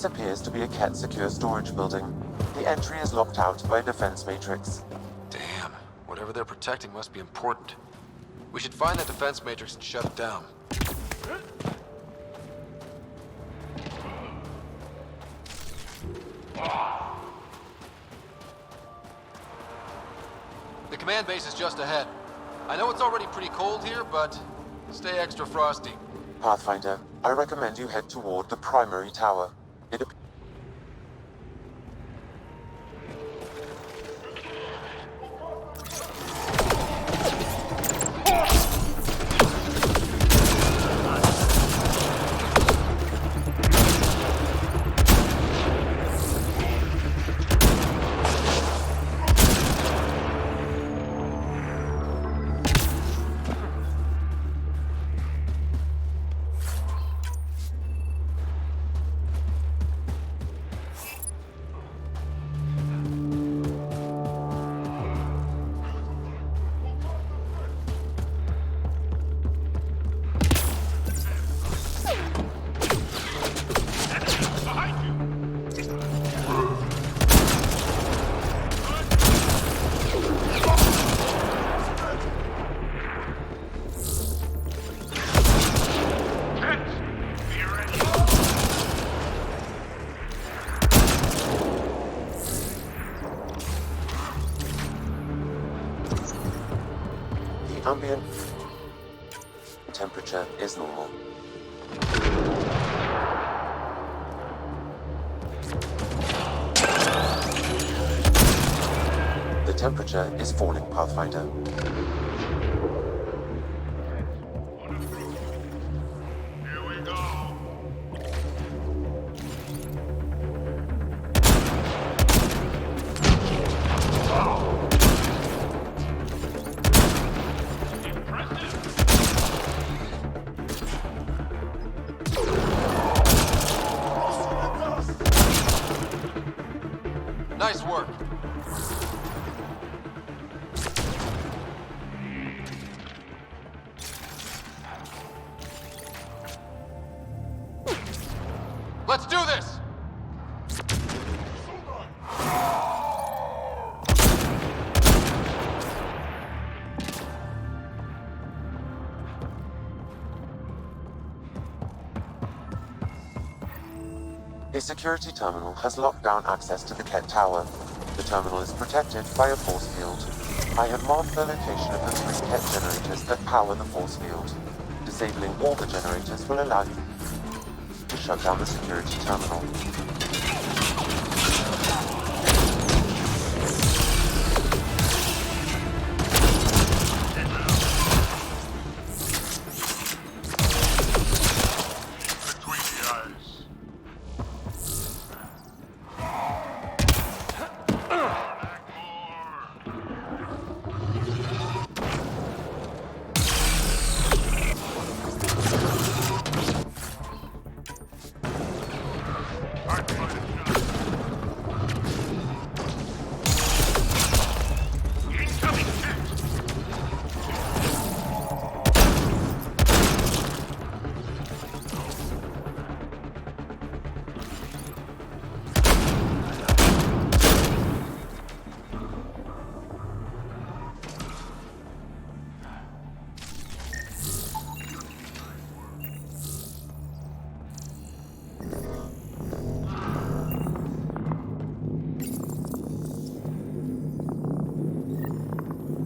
This appears to be a Ket secure storage building. The entry is locked out by a defense matrix. Damn. Whatever they're protecting must be important. We should find that defense matrix and shut it down. The command base is just ahead. I know it's already pretty cold here, but stay extra frosty. Pathfinder, I recommend you head toward the primary tower. It appears ambient temperature is normal. The temperature is falling, Pathfinder. Here we go. Nice work. Let's do this! A security terminal has locked down access to the Ket Tower. The terminal is protected by a force field. I have marked the location of the 3 Ket generators that power the force field. Disabling all the generators will allow you to shut down the security terminal. Between the eyes.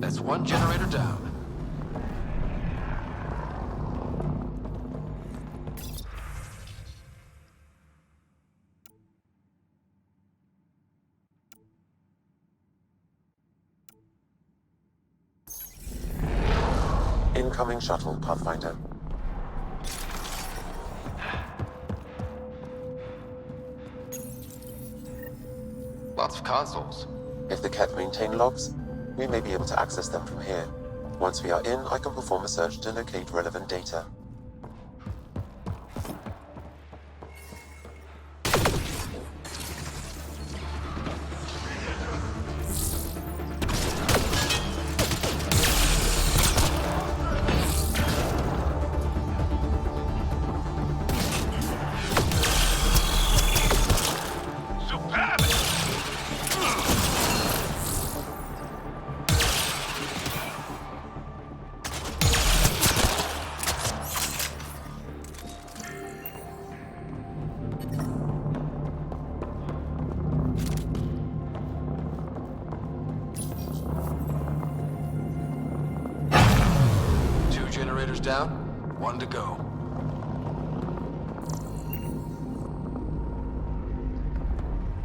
That's one generator down. Incoming shuttle, Pathfinder. Lots of consoles. If the Ket maintain logs, we may be able to access them from here. Once we are in, I can perform a search to locate relevant data. down, one to go.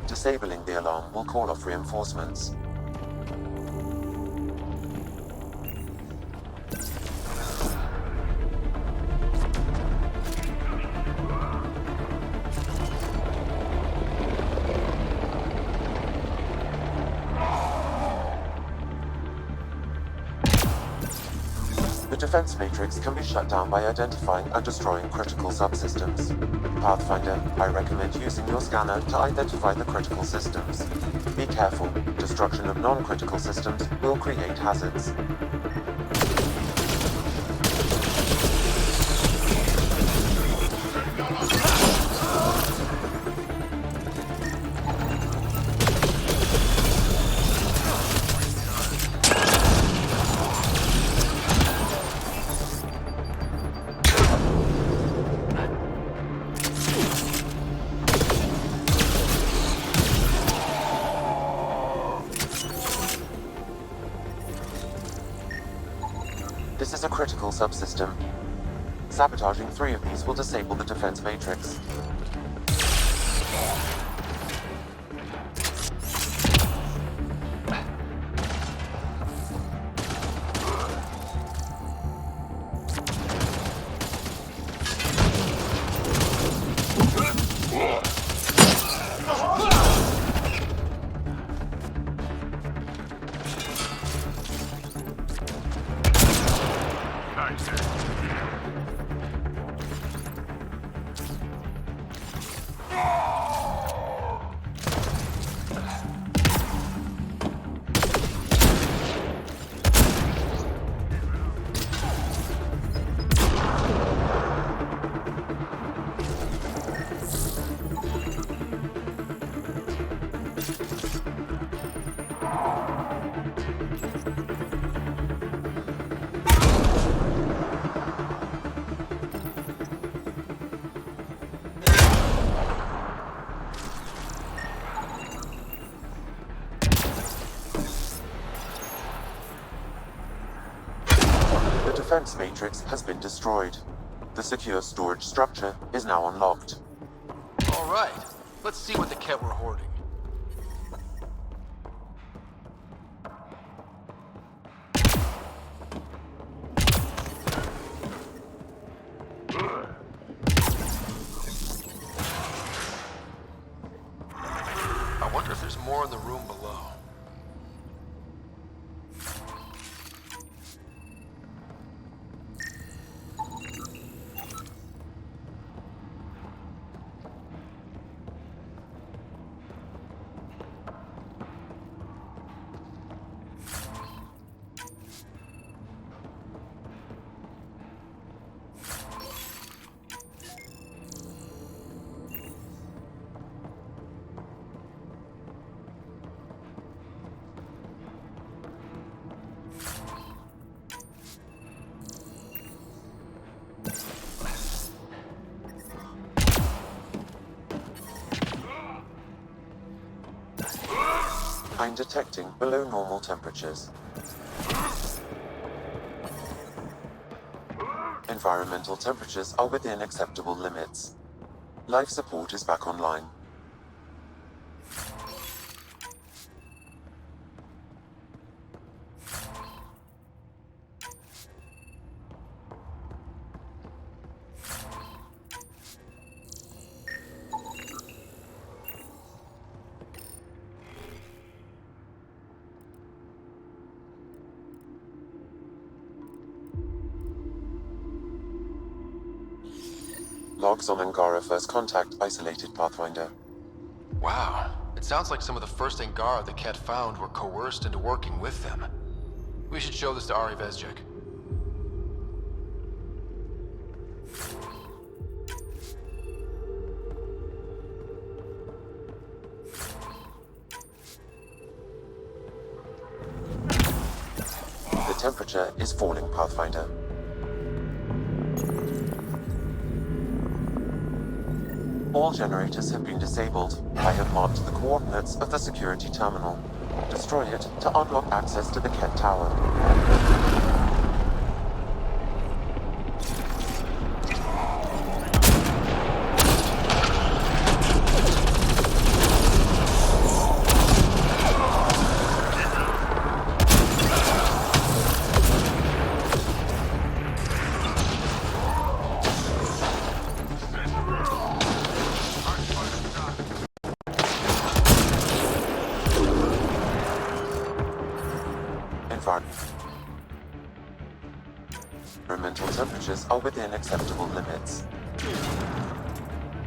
Disabling the alarm will call off reinforcements. The defense matrix can be shut down by identifying and destroying critical subsystems. Pathfinder, I recommend using your scanner to identify the critical systems. Be careful, destruction of non-critical systems will create hazards. This is a critical subsystem. Sabotaging 3 of these will disable the defense matrix. The defense matrix has been destroyed. The secure storage structure is now unlocked. All right, let's see what the Ket were hoarding. I wonder if there's more in the room below. I'm detecting below normal temperatures. Environmental temperatures are within acceptable limits. Life support is back online. Logs on Angara First Contact isolated Pathfinder. Wow, it sounds like some of the first Angara the Ket found were coerced into working with them. We should show this to Ari Vezjek. The temperature is falling, Pathfinder. All generators have been disabled. I have marked the coordinates of the security terminal. Destroy it to unlock access to the Ket Tower. temperatures are within acceptable limits.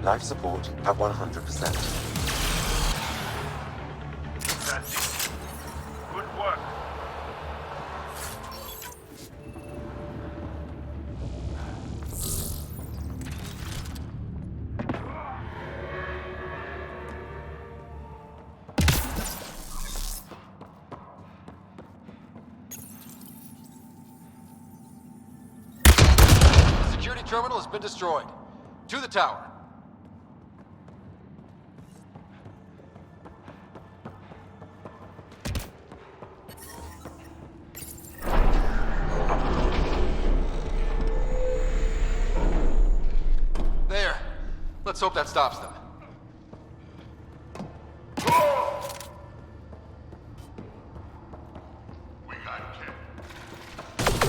Life support at 100%. That's it. Good work. The security terminal has been destroyed. To the tower. There. Let's hope that stops them. We got Kent.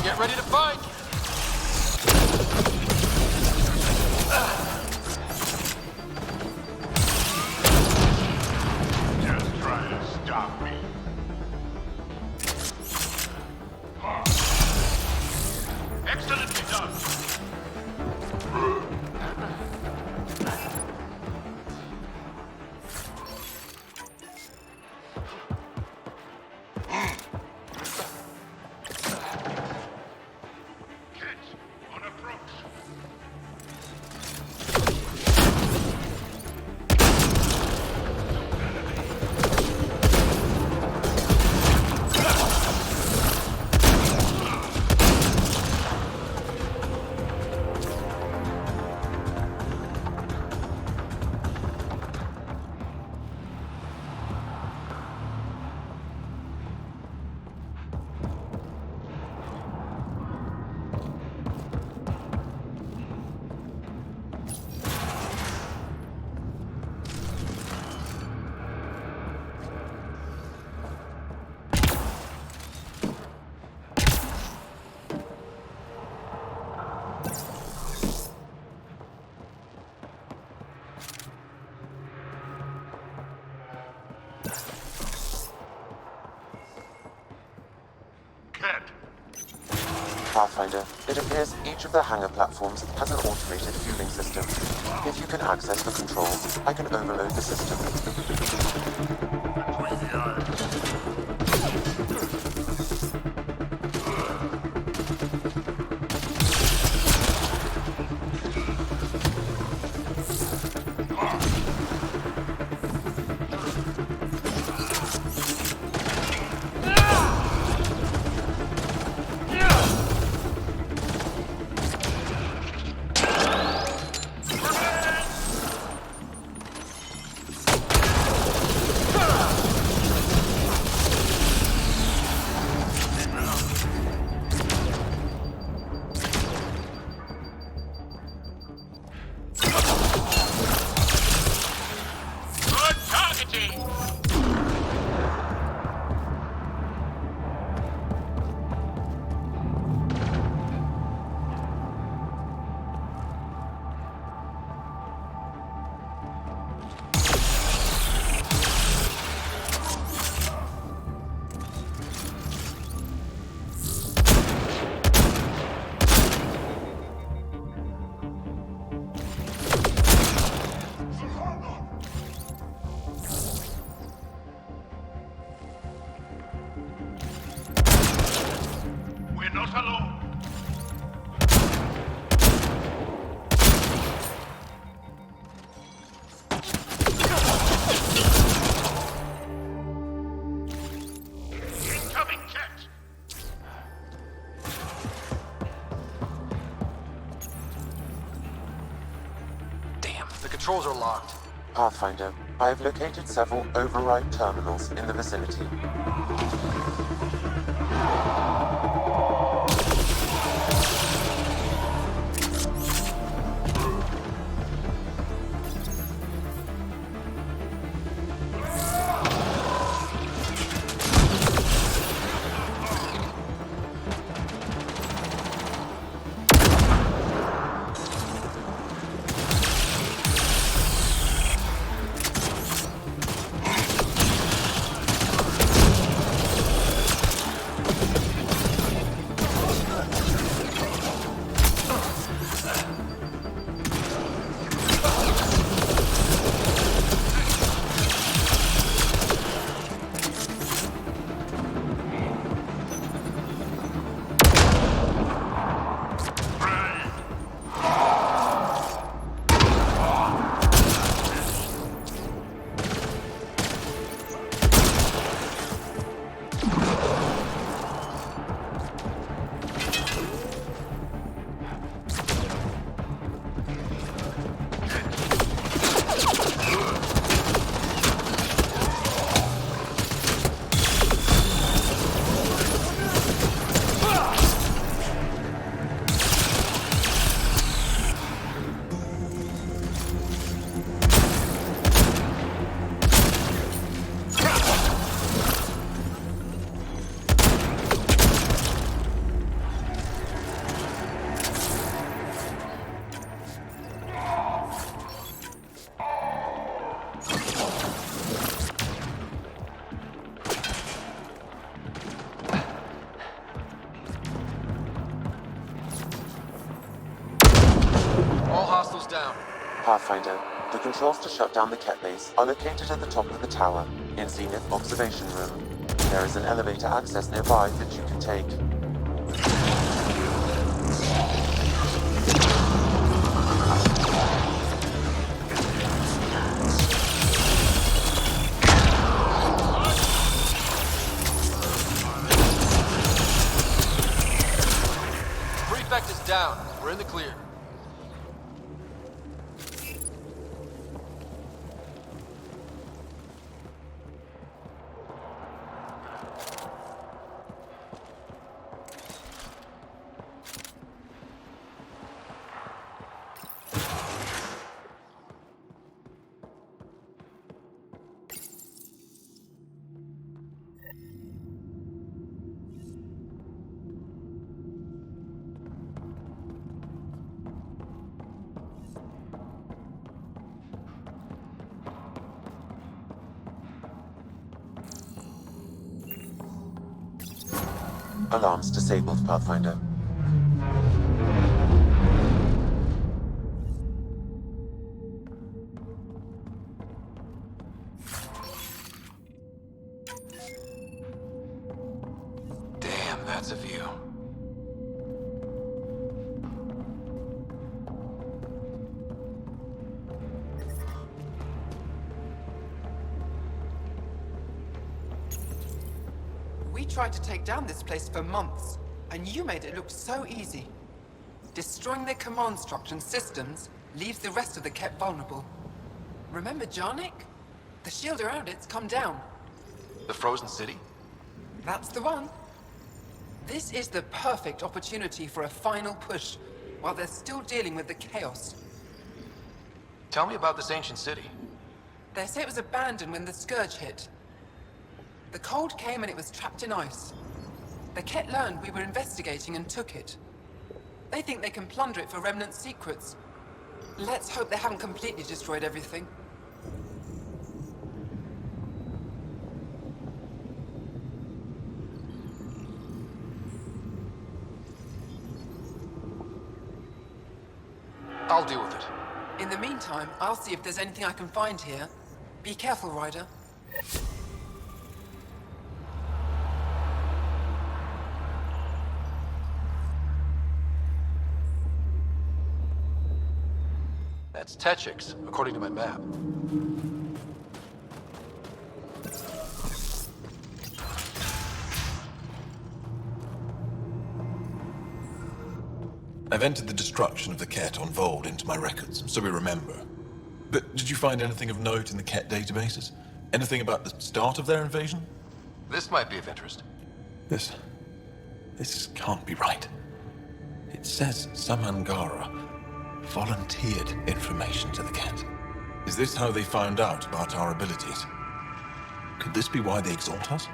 Get ready to fight! Just try to stop me. Excellently done. Kent, on approach. Kent, Pathfinder, it appears each of the hangar platforms has an automated fueling system. If you can access the controls, I can overload the system. between the eyes. Good targeting. We're not alone. Incoming Kent. Damn, the controls are locked. Pathfinder, I have located several override terminals in the vicinity. Tower's down. Pathfinder, the controls to shut down the Ket base are located at the top of the tower, in Zenith Observation Room. There is an elevator access nearby that you can take. Prefect is down. We're in the clear. Alarms disabled, Pathfinder. Damn, that's a view. We tried to take down this place for months, and you made it look so easy. Destroying their command structure and systems leaves the rest of the Ket vulnerable. Remember Jarnik? The shield around it's come down. The frozen city? That's the one. This is the perfect opportunity for a final push, while they're still dealing with the chaos. Tell me about this ancient city. They say it was abandoned when the Scourge hit. The cold came and it was trapped in ice. The Ket learned we were investigating and took it. They think they can plunder it for remnant secrets. Let's hope they haven't completely destroyed everything. I'll deal with it. In the meantime, I'll see if there's anything I can find here. Be careful, Ryder. That's Techix, according to my map. I've entered the destruction of the Ket on Vold into my records, so we remember. But did you find anything of note in the Ket databases? Anything about the start of their invasion? This might be of interest. This can't be right. It says some Angara volunteered information to the Ket. Is this how they found out about our abilities? Could this be why they exalt us?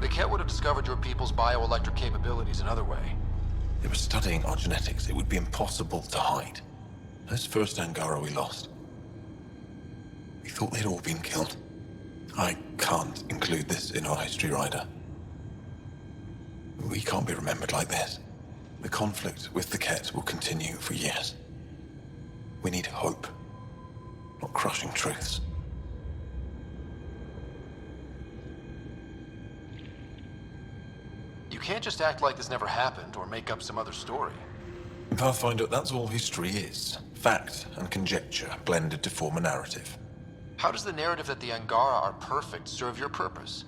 The Ket would have discovered your people's bioelectric capabilities another way. They were studying our genetics. It would be impossible to hide. Those first Angara we lost, we thought they'd all been killed. I can't include this in our history, Ryder. We can't be remembered like this. The conflict with the Ket will continue for years. We need hope, not crushing truths. You can't just act like this never happened or make up some other story. Pathfinder, that's all history is. Fact and conjecture blended to form a narrative. How does the narrative that the Angara are perfect serve your purpose?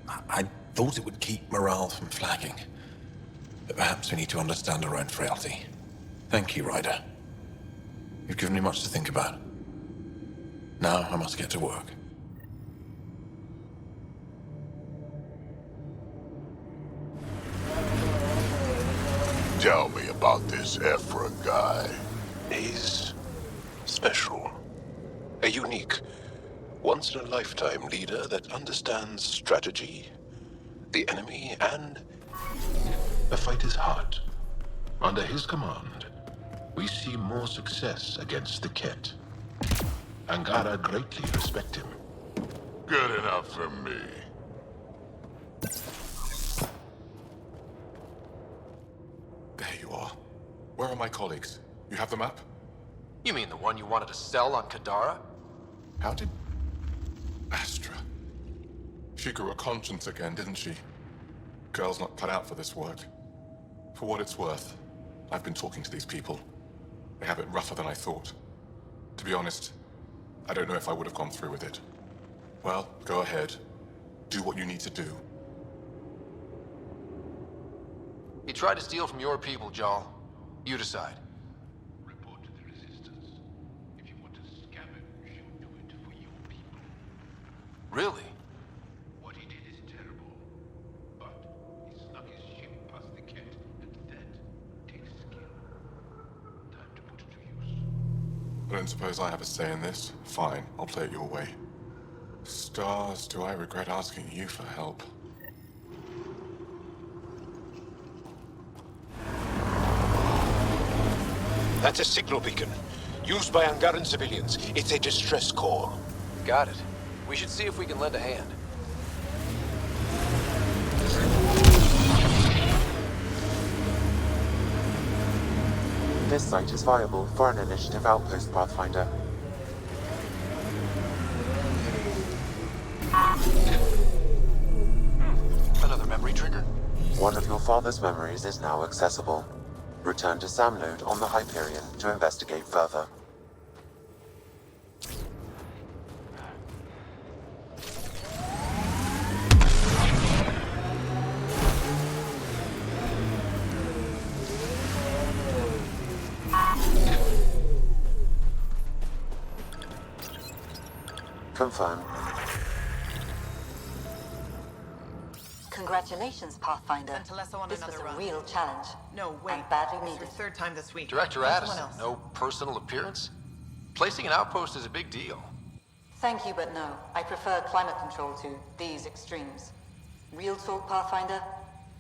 I thought it would keep morale from flagging. But perhaps we need to understand our own frailty. Thank you, Ryder. You've given me much to think about. Now I must get to work. Tell me about this Ephra guy. He's special. A unique, once-in-a-lifetime leader that understands strategy, the enemy, and The fight is hot. Under his command, we see more success against the Ket. Angara greatly respect him. Good enough for me. Where are my colleagues? You have the map? You mean the one you wanted to sell on Kadara? How did... Astra... She grew a conscience again, didn't she? Girl's not cut out for this work. For what it's worth, I've been talking to these people. They have it rougher than I thought. To be honest, I don't know if I would have gone through with it. Well, go ahead. Do what you need to do. He tried to steal from your people, Jarl. You decide. Report to the Resistance. If you want to scavenge, you do it for your people. Really? What he did is terrible. But he snuck his ship past the Ket, and that takes skill. Time to put it to use. I don't suppose I have a say in this. Fine, I'll play it your way. Stars, do I regret asking you for help? That's a signal beacon. Used by Angaran civilians. It's a distress call. Got it. We should see if we can lend a hand. This site is viable for an initiative outpost, Pathfinder. Another memory trigger. One of your father's memories is now accessible. Return to Sam Node on the Hyperion to investigate further. Confirm. Congratulations, Pathfinder. Sent Telesso on This was another a run. real challenge. No, wait. And badly It's your needed. third time this week. Director Someone Addison, else. no personal appearance? Placing an outpost is a big deal. Thank you, but no. I prefer climate control to these extremes. Real talk, Pathfinder?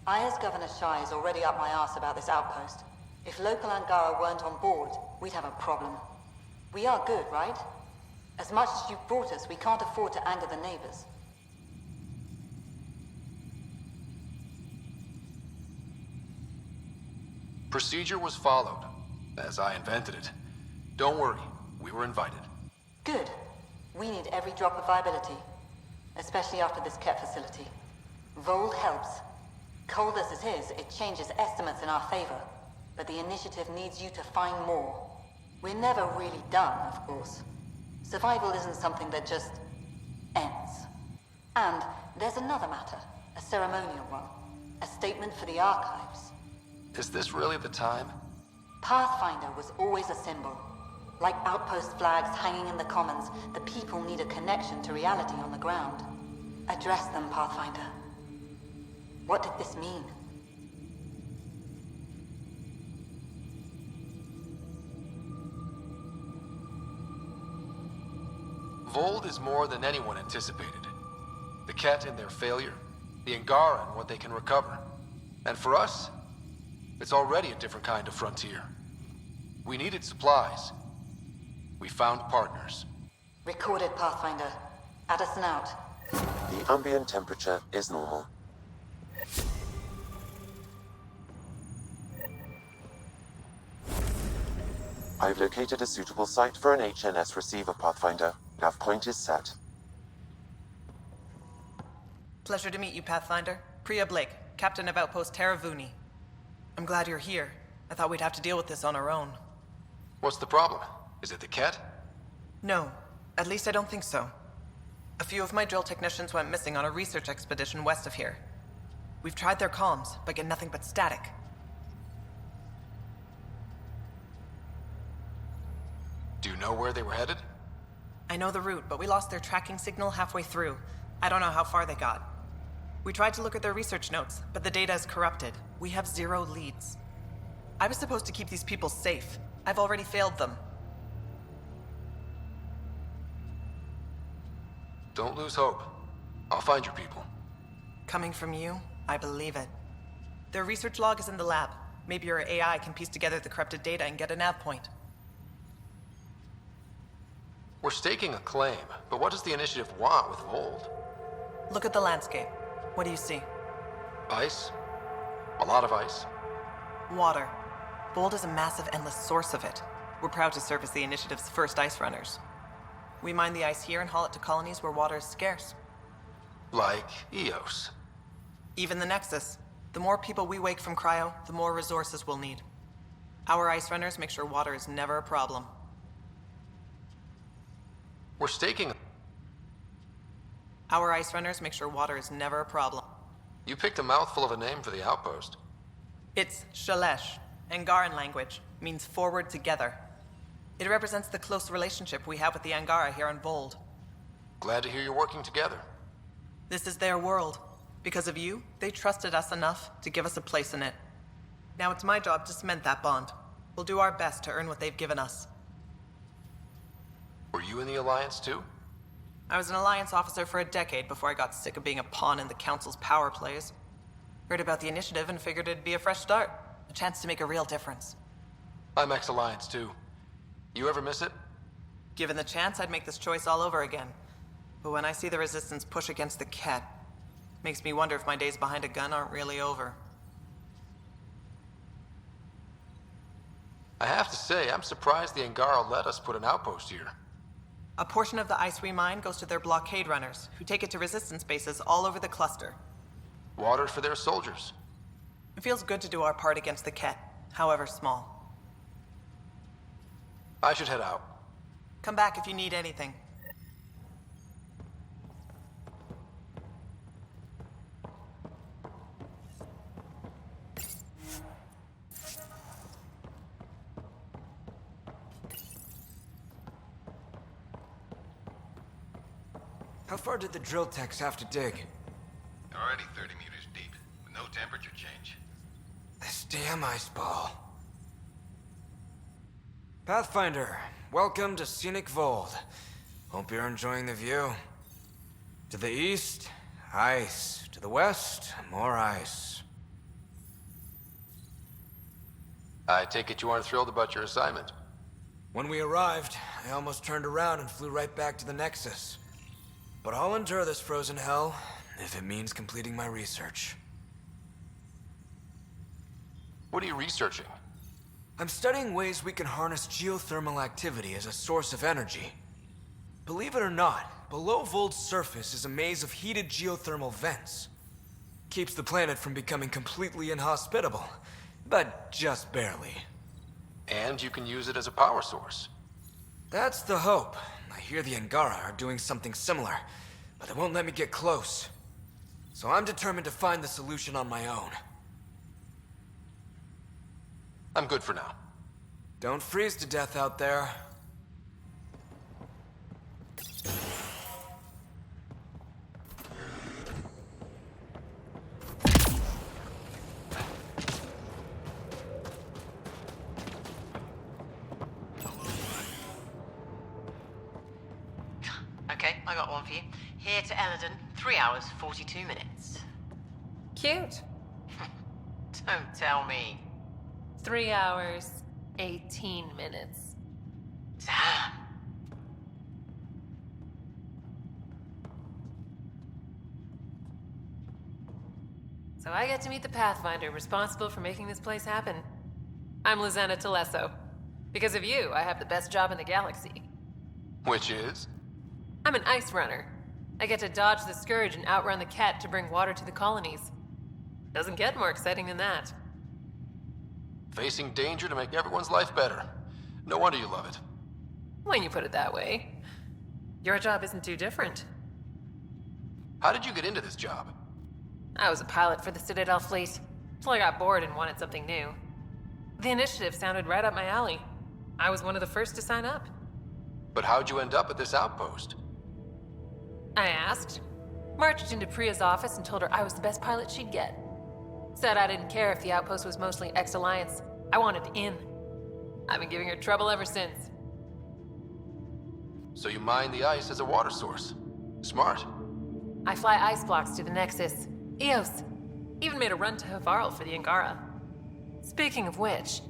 I, as Governor Shai, is already up my arse about this outpost. If local Angara weren't on board, we'd have a problem. We are good, right? As much as you've brought us, we can't afford to anger the neighbors. Procedure was followed, as I invented it. Don't worry, we were invited. Good. We need every drop of viability. Especially after this Ket facility. Vold helps. Cold as it is, it changes estimates in our favor. But the initiative needs you to find more. We're never really done, of course. Survival isn't something that just ends. And there's another matter, a ceremonial one. A statement for the archives. Is this really the time? Pathfinder was always a symbol. Like outpost flags hanging in the commons, the people need a connection to reality on the ground. Address them, Pathfinder. What did this mean? Vold is more than anyone anticipated. The Ket and their failure, the Angara and what they can recover. And for us, it's already a different kind of frontier. We needed supplies. We found partners. Recorded, Pathfinder. Addison out. The ambient temperature is normal. I've located a suitable site for an HNS receiver, Pathfinder. Nav point is set. Pleasure to meet you, Pathfinder. Priya Blake, Captain of Outpost Taravuni. I'm glad you're here. I thought we'd have to deal with this on our own. What's the problem? Is it the Ket? No, at least I don't think so. A few of my drill technicians went missing on a research expedition west of here. We've tried their comms, but get nothing but static. Do you know where they were headed? I know the route, but we lost their tracking signal halfway through. I don't know how far they got. We tried to look at their research notes, but the data is corrupted. We have 0 leads. I was supposed to keep these people safe. I've already failed them. Don't lose hope. I'll find your people. Coming from you, I believe it. Their research log is in the lab. Maybe your AI can piece together the corrupted data and get a nav point. We're staking a claim, but what does the initiative want with Vold? Look at the landscape. What do you see? Ice? A lot of ice. Water. Bold is a massive, endless source of it. We're proud to serve as the Initiative's first ice runners. We mine the ice here and haul it to colonies where water is scarce. Like Eos. Even the Nexus. The more people we wake from cryo, the more resources we'll need. Our ice runners make sure water is never a problem. We're staking... Our ice runners make sure water is never a problem. You picked a mouthful of a name for the outpost. It's Shalesh, Angaran language, means forward together. It represents the close relationship we have with the Angara here on Vold. Glad to hear you're working together. This is their world. Because of you, they trusted us enough to give us a place in it. Now it's my job to cement that bond. We'll do our best to earn what they've given us. Were you in the Alliance too? I was an Alliance officer for a decade before I got sick of being a pawn in the Council's power plays. Heard about the Initiative and figured it'd be a fresh start. A chance to make a real difference. I'm ex-Alliance too. You ever miss it? Given the chance, I'd make this choice all over again. But when I see the Resistance push against the Ket, makes me wonder if my days behind a gun aren't really over. I have to say, I'm surprised the Angara let us put an outpost here. A portion of the ice we mine goes to their blockade runners, who take it to Resistance bases all over the cluster. Water for their soldiers. It feels good to do our part against the Ket, however small. I should head out. Come back if you need anything. How far did the drill techs have to dig? Already 30 meters deep, with no temperature change. This damn ice ball. Pathfinder, welcome to scenic Vold. Hope you're enjoying the view. To the east, ice. To the west, more ice. I take it you aren't thrilled about your assignment. When we arrived, I almost turned around and flew right back to the Nexus. But I'll endure this frozen hell if it means completing my research. What are you researching? I'm studying ways we can harness geothermal activity as a source of energy. Believe it or not, below Vold's surface is a maze of heated geothermal vents. Keeps the planet from becoming completely inhospitable, but just barely. And you can use it as a power source. That's the hope. I hear the Angara are doing something similar, but they won't let me get close. So I'm determined to find the solution on my own. I'm good for now. Don't freeze to death out there. Okay, I got one for you. Here to Eladon, 3 hours, 42 minutes. Cute. Don't tell me. 3 hours, 18 minutes. Damn. So I get to meet the Pathfinder responsible for making this place happen. I'm Lizana Telesso. Because of you, I have the best job in the galaxy. Which is? I'm an ice runner. I get to dodge the Scourge and outrun the Ket to bring water to the colonies. Doesn't get more exciting than that. Facing danger to make everyone's life better. No wonder you love it. When you put it that way. Your job isn't too different. How did you get into this job? I was a pilot for the Citadel fleet, till I got bored and wanted something new. The initiative sounded right up my alley. I was one of the first to sign up. But how'd you end up at this outpost? I asked. Marched into Priya's office and told her I was the best pilot she'd get. Said I didn't care if the outpost was mostly ex-Alliance. I wanted in. I've been giving her trouble ever since. So you mine the ice as a water source. Smart. I fly ice blocks to the Nexus. Eos. Even made a run to Havarl for the Angara. Speaking of which,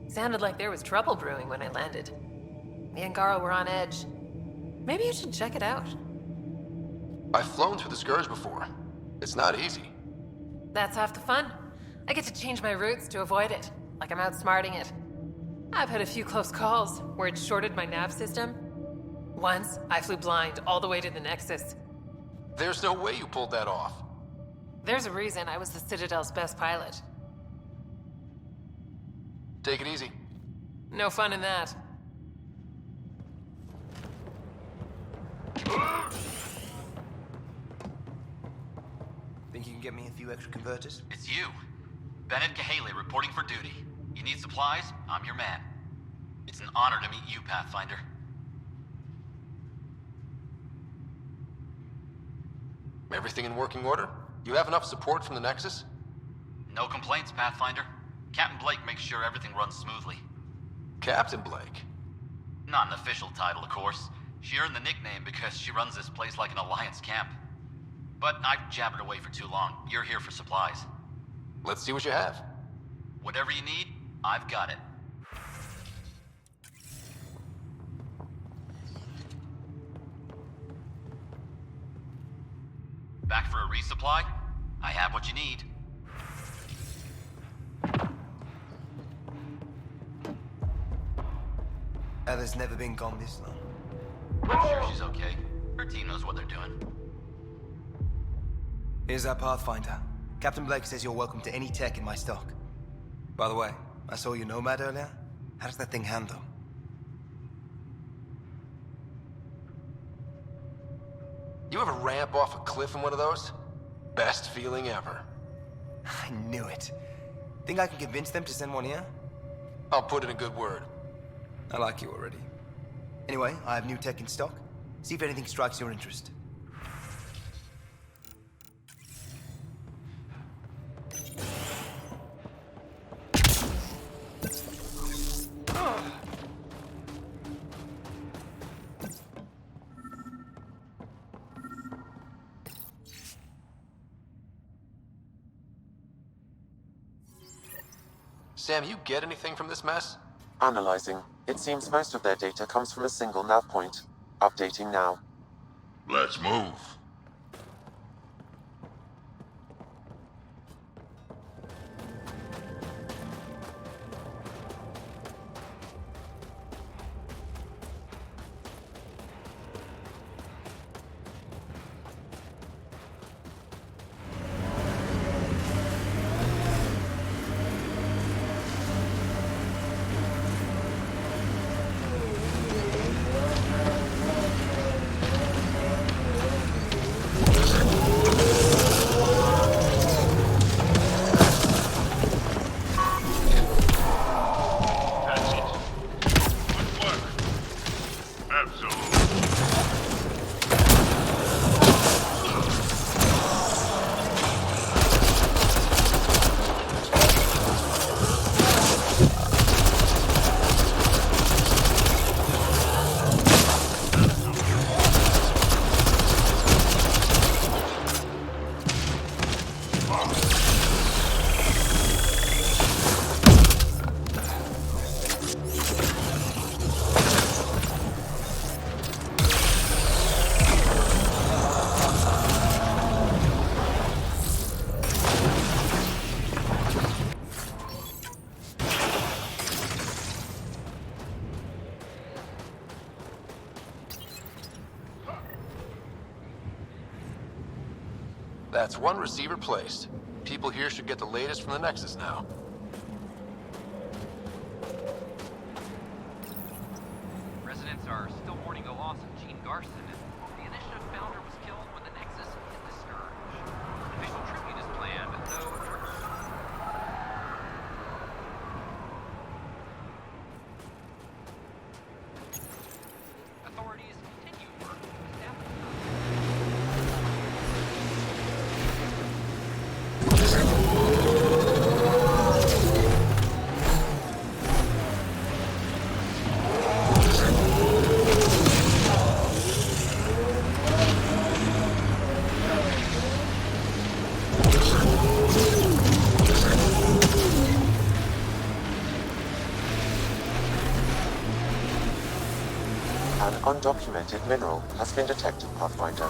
sounded like there was trouble brewing when I landed. The Angara were on edge. Maybe you should check it out. I've flown through the Scourge before. It's not easy. That's half the fun. I get to change my routes to avoid it. like I'm outsmarting it. I've had a few close calls where it shorted my nav system. Once, I flew blind all the way to the Nexus. There's no way you pulled that off. There's a reason I was the Citadel's best pilot. Take it easy. No fun in that. Think you can get me a few extra converters? It's you. Bennett Cahaley reporting for duty. You need supplies? I'm your man. It's an honor to meet you, Pathfinder. Everything in working order? You have enough support from the Nexus? No complaints, Pathfinder. Captain Blake makes sure everything runs smoothly. Captain Blake? Not an official title, of course. She earned the nickname because she runs this place like an Alliance camp. But I've jabbered away for too long. You're here for supplies. Let's see what you have. Whatever you need, I've got it. Back for a resupply? I have what you need. Heather's never been gone this long. I'm sure she's okay. Her team knows what they're doing. Here's our Pathfinder. Captain Blake says you're welcome to any tech in my stock. By the way, I saw your Nomad earlier. How does that thing handle? You ever ramp off a cliff in one of those? Best feeling ever. I knew it. Think I can convince them to send one here? I'll put in a good word. I like you already. Anyway, I have new tech in stock. See if anything strikes your interest. Sam, you get anything from this mess? Analyzing. It seems most of their data comes from a single nav point. Updating now. Let's move. That's one receiver placed. People here should get the latest from the Nexus now. Residents are still mourning the loss of Gene Garson, and the initiative founder was killed when the Nexus hit the Scourge. An official tribute is planned, though... Authorities continue work to establish... An undocumented mineral has been detected, Pathfinder.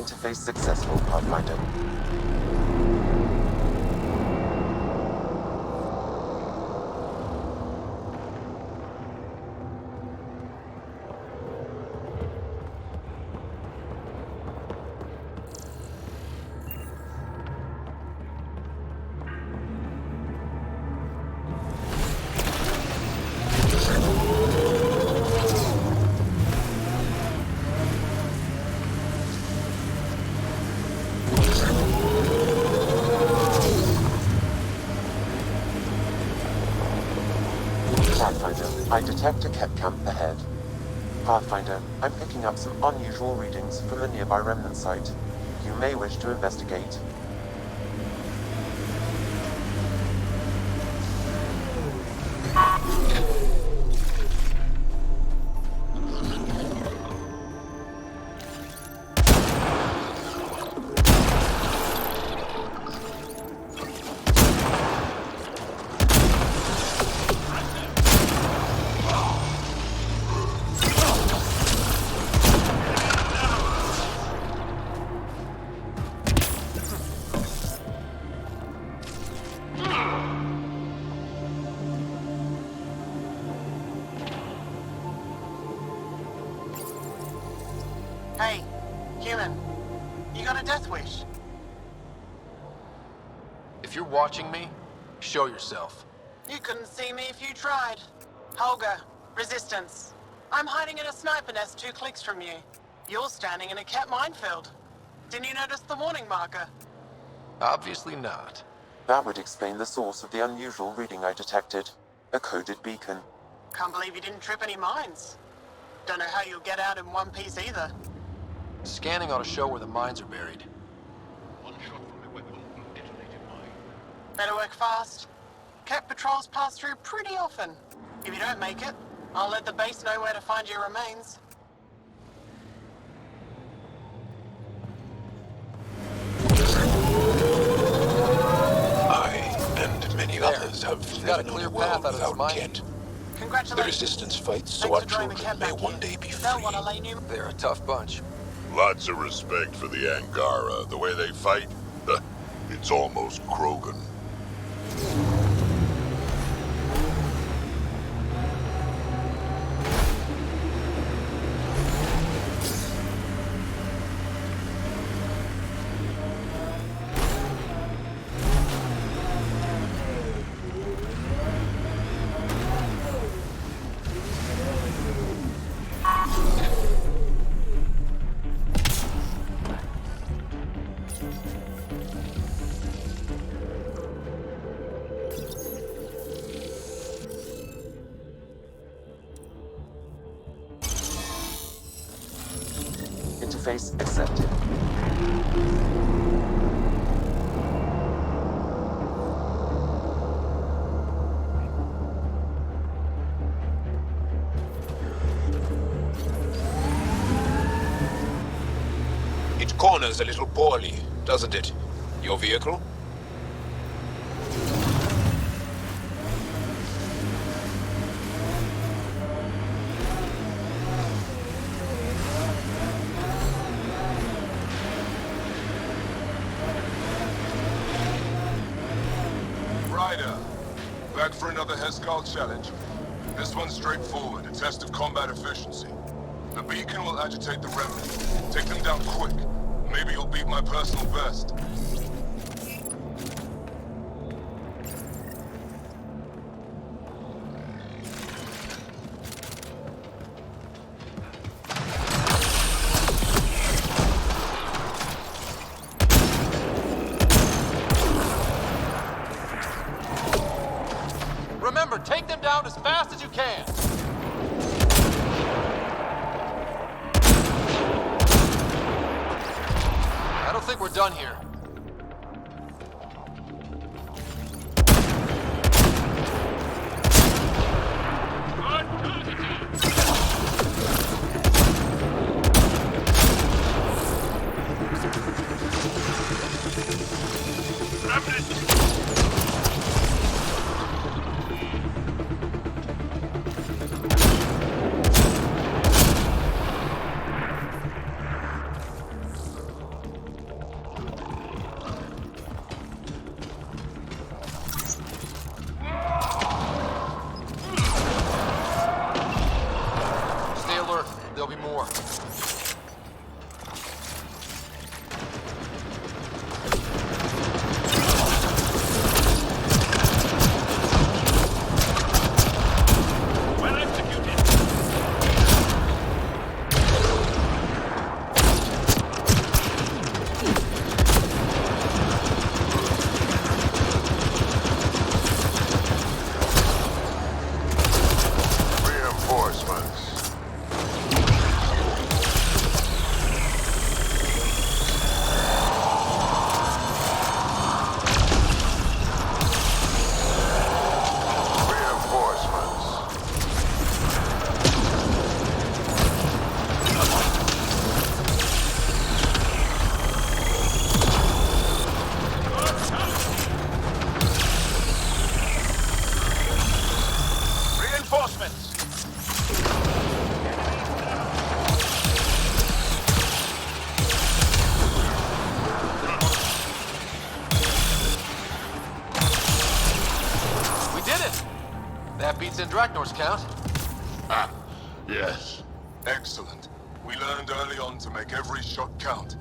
Interface successful, Pathfinder. Pathfinder, I detect a Ket camp ahead. Pathfinder, I'm picking up some unusual readings from the nearby remnant site. You may wish to investigate. Hey, human. You got a death wish? If you're watching me, show yourself. You couldn't see me if you tried. Holger, Resistance. I'm hiding in a sniper nest 2 clicks from you. You're standing in a cat minefield. Didn't you notice the warning marker? Obviously not. That would explain the source of the unusual reading I detected. A coded beacon. Can't believe you didn't trip any mines. Don't know how you'll get out in one piece either. Scanning ought to show where the mines are buried. One shot from a weapon will detonate a mine. Better work fast. Cat patrols pass through pretty often. If you don't make it, I'll let the base know where to find your remains. I and many others have got a never known clear a world path out of this without mine. Ket. The Congratulations. Resistance fights so Thanks our for drawing the children cat may back one in. day be They'll free. want to lay new... They're a tough bunch. Lots of respect for the Angara. The way they fight, it's almost Krogan. Interface accepted. It corners a little poorly, doesn't it? Your vehicle? Ryder, back for another Heskal challenge. This one's straightforward, a test of combat efficiency. The beacon will agitate the remnant. Take them down quick. Maybe you'll beat my personal best. Remember, take them down as fast as you can. I don't think we're done here. That beats in Draknor's count. Ah, yes. Excellent. We learned early on to make every shot count.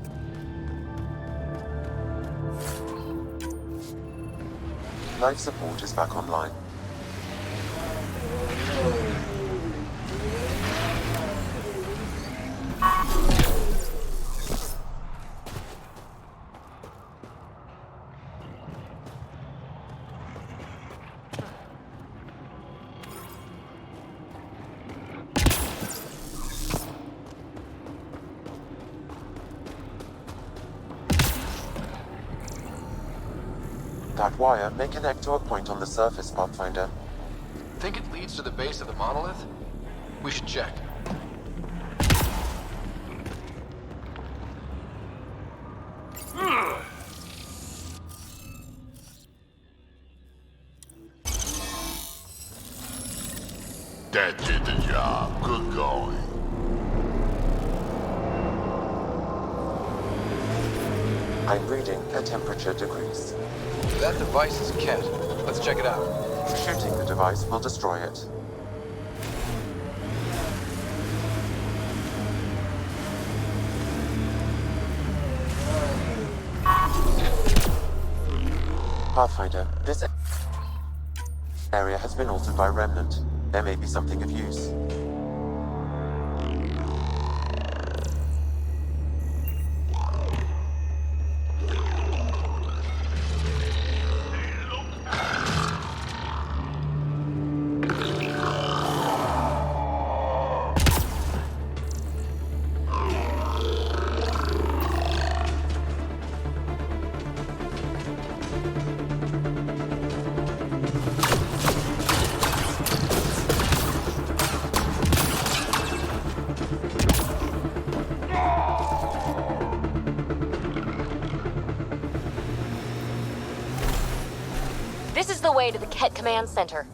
Life support is back online. That wire may connect to a point on the surface, Pathfinder. Think it leads to the base of the monolith? We should check. That did the job. Good going. I'm reading a temperature degrees. That device is Ket. Let's check it out. Shooting the device will destroy it. Pathfinder, this area has been altered by Remnant. There may be something of use. This is the way to the Ket Command Center.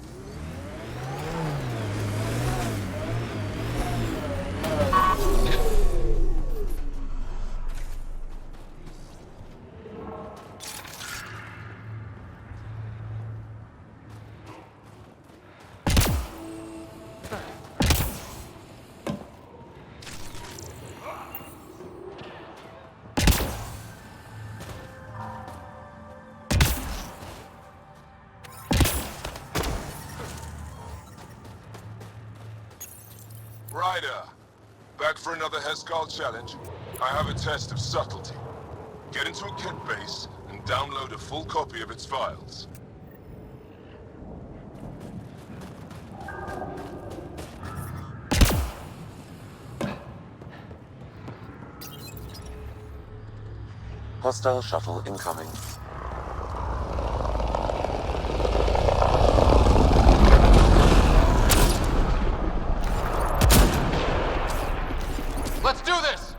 Ryder, back for another Heskal challenge. I have a test of subtlety. Get into a Ket base and download a full copy of its files. Hostile shuttle incoming. Let's do this!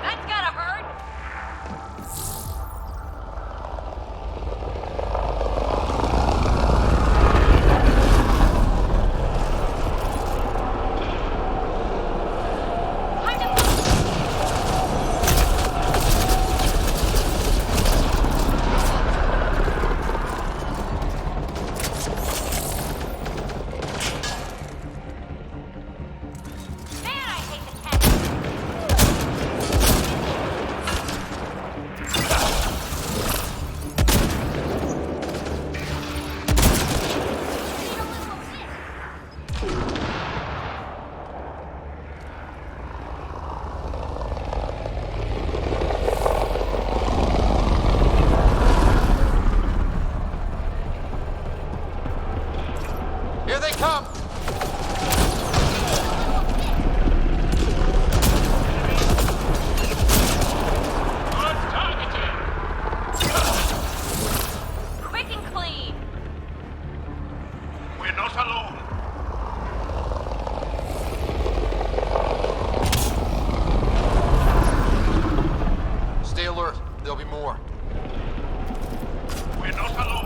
That's gotta hurt! Here they come! Quick and clean! We're not alone. Stay alert. There'll be more. We're not alone.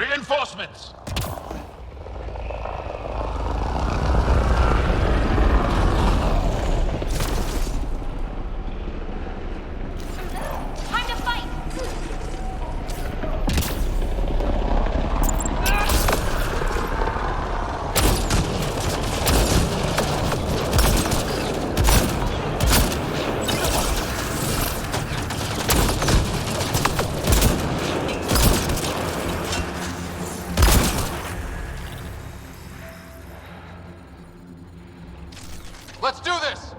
Reinforcements! Time to fight! Let's do this!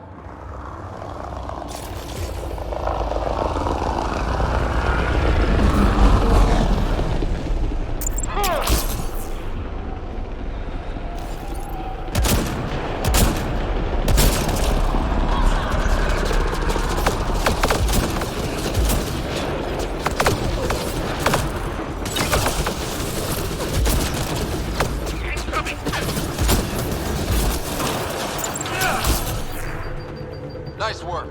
Nice work.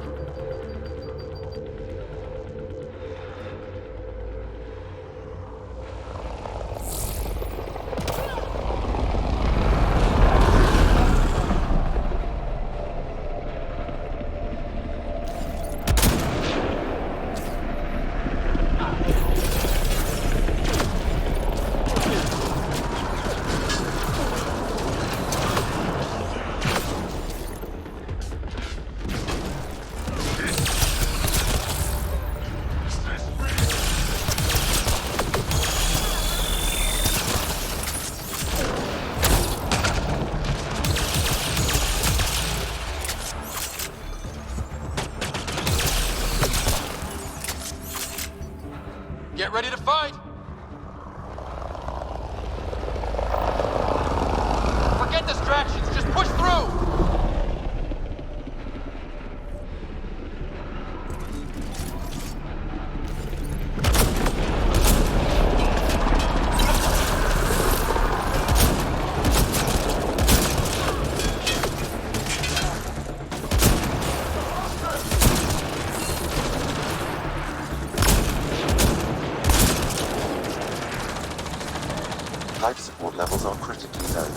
Get ready to fight! Forget distractions, just push through! Life support levels are critically low.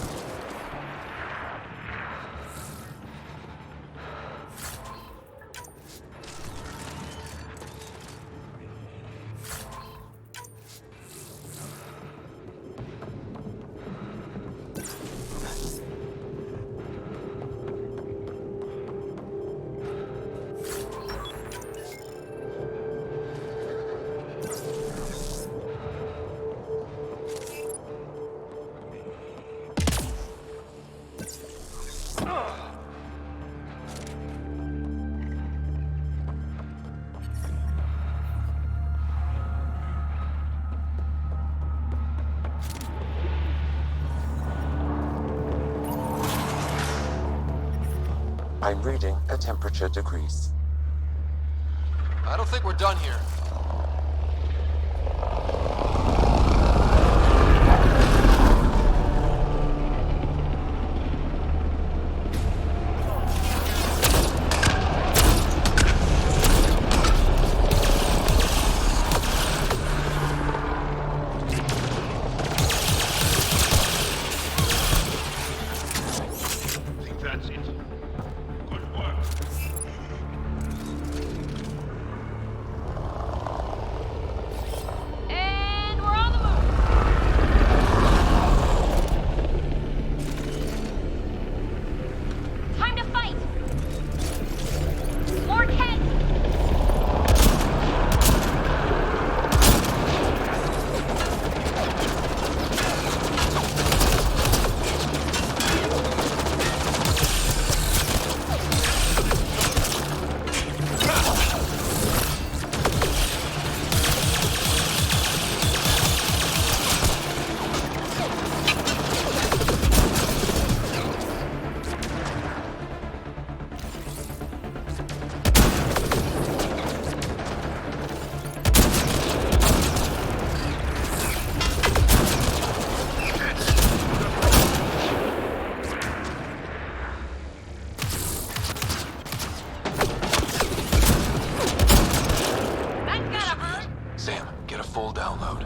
I'm reading a temperature decrease. I don't think we're done here. I think that's it. Good work. And we're on the move! Time to fight! More Kett! Sam, get a full download.